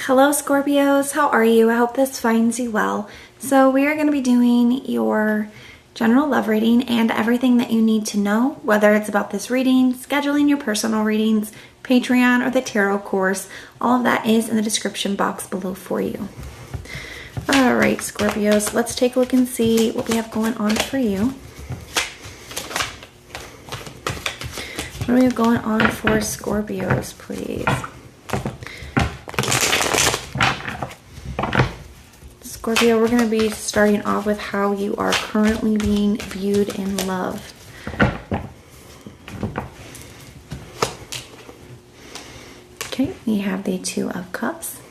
Hello Scorpios, how are you? I hope this finds you well. So we are going to be doing your general love reading and everything that you need to know, whether it's about this reading, scheduling your personal readings, Patreon, or the tarot course. All of that is in the description box below for you. Alright Scorpios, let's take a look and see what we have going on for you. What do we have going on for Scorpios, please? Scorpio, we're going to be starting off with how you are currently being viewed in love. Okay, we have the Two of Cups.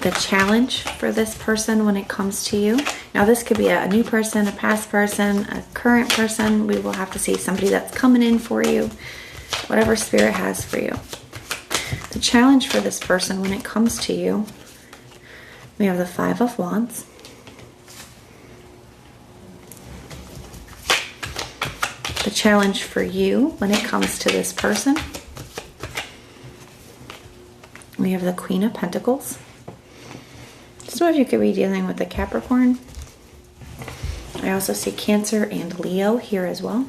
The challenge for this person when it comes to you. Now this could be a new person, a past person, a current person. We will have to see somebody that's coming in for you. Whatever Spirit has for you. The challenge for this person when it comes to you, we have the Five of Wands. The challenge for you when it comes to this person, we have the Queen of Pentacles. Some of you could be dealing with the Capricorn. I also see Cancer and Leo here as well.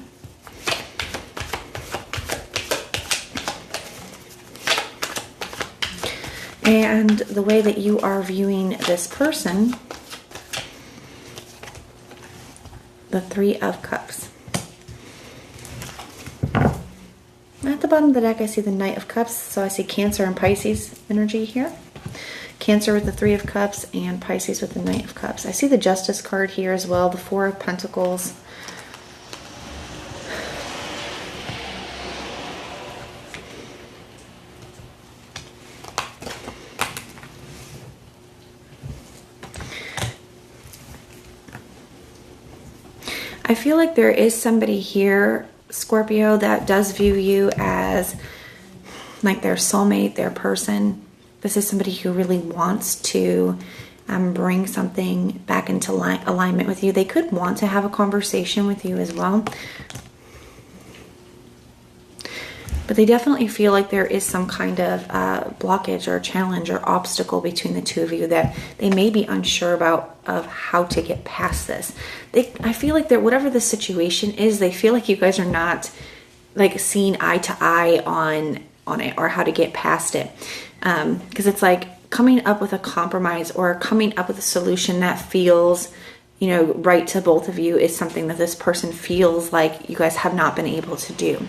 And the way that you are viewing this person, the Three of Cups. At the bottom of the deck, I see the Knight of Cups, so I see Cancer and Pisces energy here. Cancer with the Three of Cups and Pisces with the Knight of Cups. I see the Justice card here as well, the Four of Pentacles. I feel like there is somebody here, Scorpio, that does view you as like their soulmate, their person. This is somebody who really wants to bring something back into alignment with you. They could want to have a conversation with you as well. But they definitely feel like there is some kind of blockage or challenge or obstacle between the two of you that they may be unsure about of how to get past this. I feel like that whatever the situation is, they feel like you guys are not like seeing eye to eye on it or how to get past it. Because it's like coming up with a compromise or coming up with a solution that feels, you know, right to both of you is something that this person feels like you guys have not been able to do.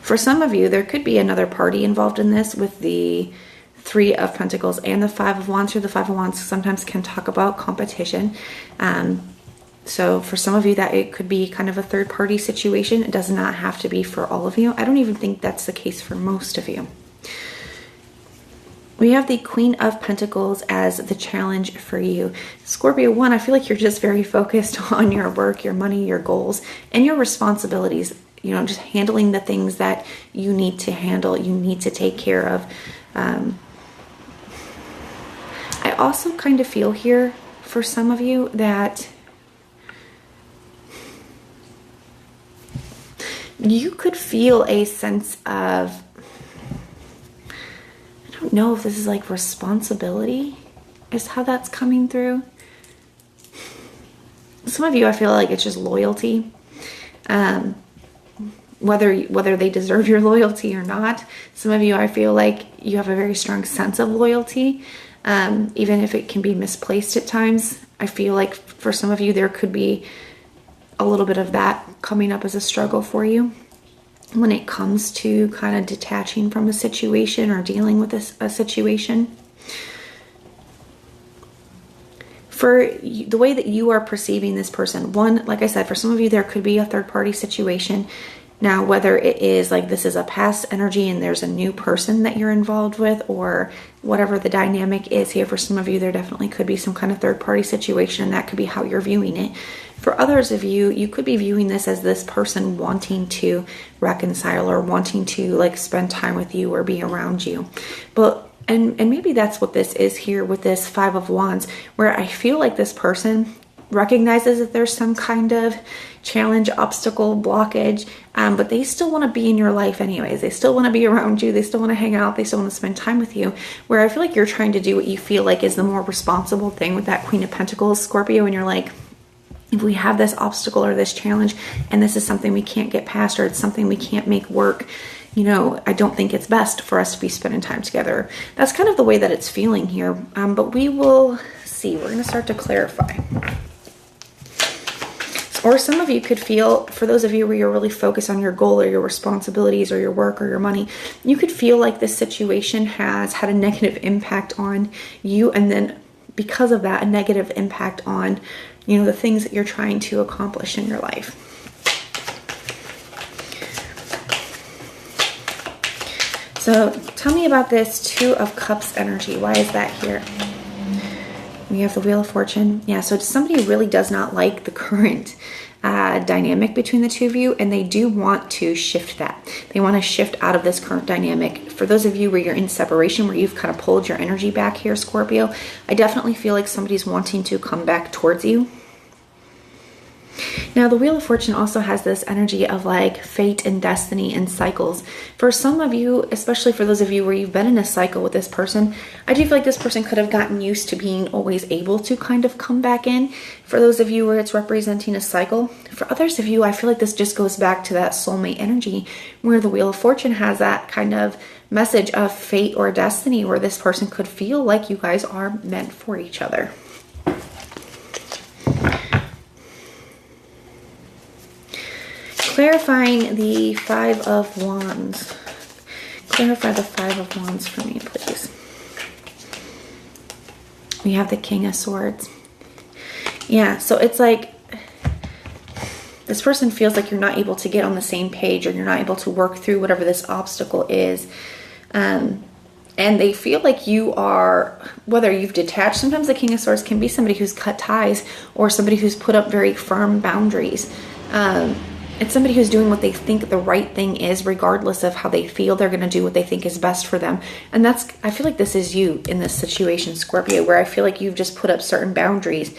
For some of you, there could be another party involved in this with the Three of Pentacles and the Five of Wands. Or the Five of Wands sometimes can talk about competition. So for some of you, that it could be kind of a third party situation. It does not have to be for all of you. I don't even think that's the case for most of you. We have the Queen of Pentacles as the challenge for you. Scorpio, one, I feel like you're just very focused on your work, your money, your goals, and your responsibilities. You know, just handling the things that you need to handle, you need to take care of. I also kind of feel here for some of you that you could feel a sense of, I don't know if this is like responsibility is how that's coming through. Some of you, I feel like it's just loyalty. Whether they deserve your loyalty or not. Some of you, I feel like you have a very strong sense of loyalty, even if it can be misplaced at times. I feel like for some of you, there could be a little bit of that coming up as a struggle for you when it comes to kind of detaching from a situation or dealing with a situation. For the way that you are perceiving this person, one, like I said, for some of you, there could be a third party situation. Now, whether it is like this is a past energy and there's a new person that you're involved with, or whatever the dynamic is here, for some of you, there definitely could be some kind of third party situation. That could be how you're viewing it. For others of you, you could be viewing this as this person wanting to reconcile or wanting to like spend time with you or be around you. But and maybe that's what this is here with this Five of Wands, where I feel like this person recognizes that there's some kind of challenge, obstacle, blockage, but they still want to be in your life anyways. They still want to be around you. They still want to hang out. They still want to spend time with you, where I feel like you're trying to do what you feel like is the more responsible thing with that Queen of Pentacles, Scorpio, and you're like, if we have this obstacle or this challenge and this is something we can't get past, or it's something we can't make work, I don't think it's best for us to be spending time together. That's kind of the way that it's feeling here. But we will see. We're going to start to clarify. Or some of you could feel, for those of you where you're really focused on your goal or your responsibilities or your work or your money, you could feel like this situation has had a negative impact on you. And then because of that, a negative impact on, the things that you're trying to accomplish in your life. So tell me about this Two of Cups energy. Why is that here? We have the Wheel of Fortune. Yeah, so somebody really does not like the current dynamic between the two of you, and they do want to shift that. They want to shift out of this current dynamic. For those of you where you're in separation, where you've kind of pulled your energy back here, Scorpio, I definitely feel like somebody's wanting to come back towards you. Now, the Wheel of Fortune also has this energy of like fate and destiny and cycles. For some of you, especially for those of you where you've been in a cycle with this person, I do feel like this person could have gotten used to being always able to kind of come back in. For those of you where it's representing a cycle. For others of you, I feel like this just goes back to that soulmate energy, where the Wheel of Fortune has that kind of message of fate or destiny, where this person could feel like you guys are meant for each other. Clarifying the Five of Wands. Clarify the Five of Wands for me, please. We have the King of Swords. Yeah, so it's like this person feels like you're not able to get on the same page, or you're not able to work through whatever this obstacle is. And they feel like you are, whether you've detached, sometimes the King of Swords can be somebody who's cut ties, or somebody who's put up very firm boundaries. It's somebody who's doing what they think the right thing is, regardless of how they feel. They're going to do what they think is best for them. And I feel like this is you in this situation, Scorpio, where I feel like you've just put up certain boundaries,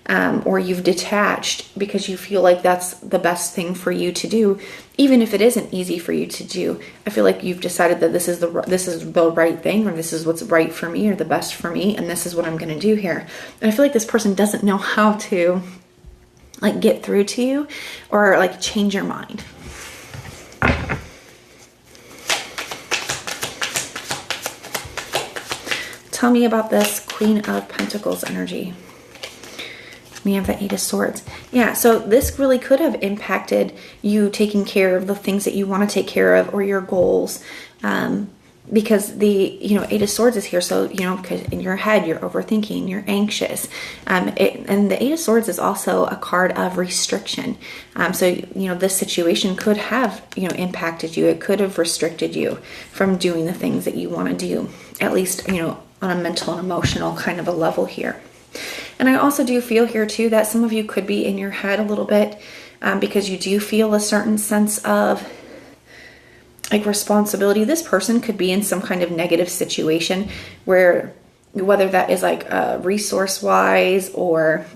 or you've detached because you feel like that's the best thing for you to do, even if it isn't easy for you to do. I feel like you've decided that this is the right thing, or this is what's right for me, or the best for me, and this is what I'm going to do here. And I feel like this person doesn't know how to like get through to you, or like change your mind. Tell me about this Queen of Pentacles energy. We have the Eight of Swords. Yeah, so this really could have impacted you taking care of the things that you want to take care of, or your goals. Because the, Eight of Swords is here. So, because in your head, you're overthinking, you're anxious. And the Eight of Swords is also a card of restriction. So, this situation could have, impacted you. It could have restricted you from doing the things that you want to do, at least, on a mental and emotional kind of a level here. And I also do feel here too that some of you could be in your head a little bit, because you do feel a certain sense of like responsibility. This person could be in some kind of negative situation, where whether that is like resource wise, or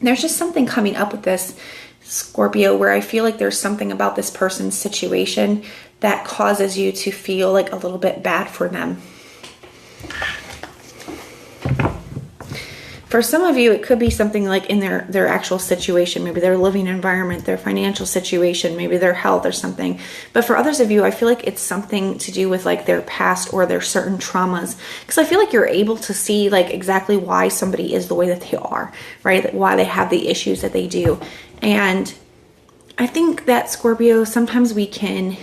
there's just something coming up with this Scorpio, where I feel like there's something about this person's situation that causes you to feel like a little bit bad for them. For some of you, it could be something like in their actual situation, maybe their living environment, their financial situation, maybe their health or something. But for others of you, I feel like it's something to do with like their past or their certain traumas. Because I feel like you're able to see like exactly why somebody is the way that they are, right? Why they have the issues that they do. And I think that Scorpio, sometimes we can,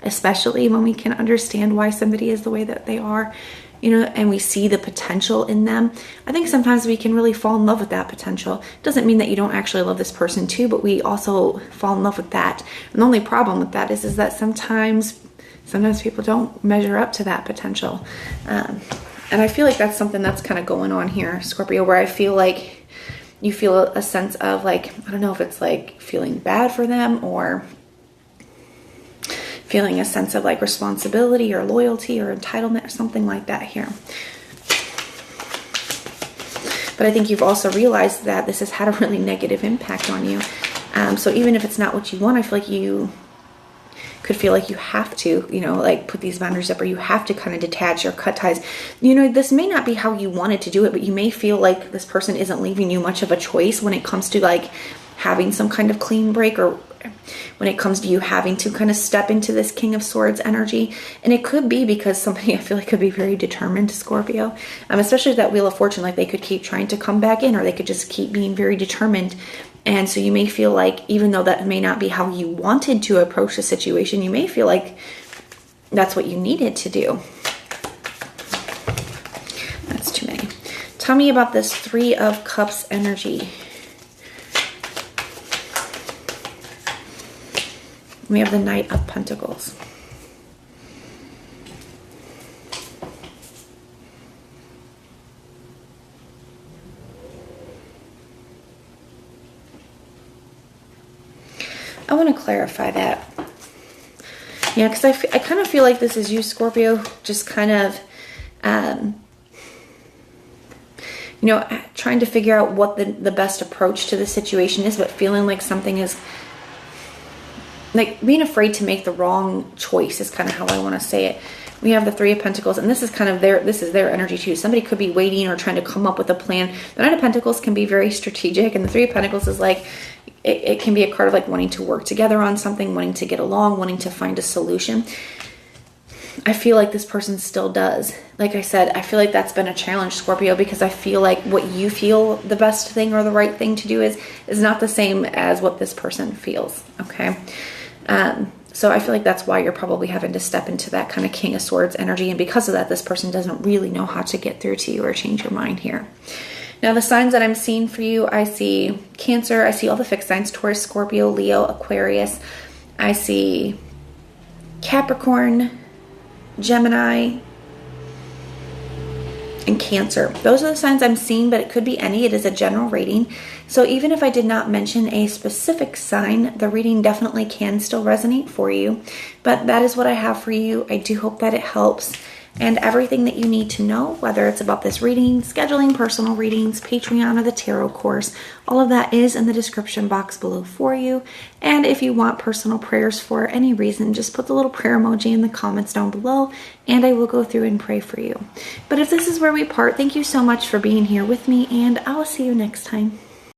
especially when we can understand why somebody is the way that they are, and we see the potential in them, I think sometimes we can really fall in love with that potential. Doesn't mean that you don't actually love this person too, but we also fall in love with that. And the only problem with that is that sometimes people don't measure up to that potential. And I feel like that's something that's kind of going on here, Scorpio, where I feel like you feel a sense of like, I don't know if it's like feeling bad for them, or feeling a sense of like responsibility or loyalty or entitlement or something like that here. But I think you've also realized that this has had a really negative impact on you. So even if it's not what you want, I feel like you could feel like you have to, you know, like put these boundaries up, or you have to kind of detach or cut ties. You know, this may not be how you wanted to do it, but you may feel like this person isn't leaving you much of a choice when it comes to like having some kind of clean break, or when it comes to you having to kind of step into this King of Swords energy. And it could be because somebody, I feel like, could be very determined, Scorpio, especially that Wheel of Fortune. Like they could keep trying to come back in, or they could just keep being very determined. And so you may feel like, even though that may not be how you wanted to approach the situation, you may feel like that's what you needed to do. That's too many. Tell me about this Three of Cups energy. We have the Knight of Pentacles. I want to clarify that. Yeah, because I kind of feel like this is you, Scorpio, just kind of, you know, trying to figure out what the best approach to the situation is, but feeling like something is, like being afraid to make the wrong choice is kind of how I want to say it. We have the Three of Pentacles, and this is kind of their energy too. Somebody could be waiting or trying to come up with a plan. The Knight of Pentacles can be very strategic, and the Three of Pentacles is like, it can be a card of like wanting to work together on something, wanting to get along, wanting to find a solution. I feel like this person still does. Like I said, I feel like that's been a challenge, Scorpio, because I feel like what you feel the best thing or the right thing to do is not the same as what this person feels, okay? So I feel like that's why you're probably having to step into that kind of King of Swords energy. And because of that, this person doesn't really know how to get through to you or change your mind here. Now, the signs that I'm seeing for you, I see Cancer. I see all the fixed signs: Taurus, Scorpio, Leo, Aquarius. I see Capricorn, Gemini, and Cancer. Those are the signs I'm seeing, but it could be any. It is a general reading. So even if I did not mention a specific sign, the reading definitely can still resonate for you. But that is what I have for you. I do hope that it helps. And everything that you need to know, whether it's about this reading, scheduling personal readings, Patreon, or the tarot course, all of that is in the description box below for you. And if you want personal prayers for any reason, just put the little prayer emoji in the comments down below, and I will go through and pray for you. But if this is where we part, thank you so much for being here with me, and I will see you next time.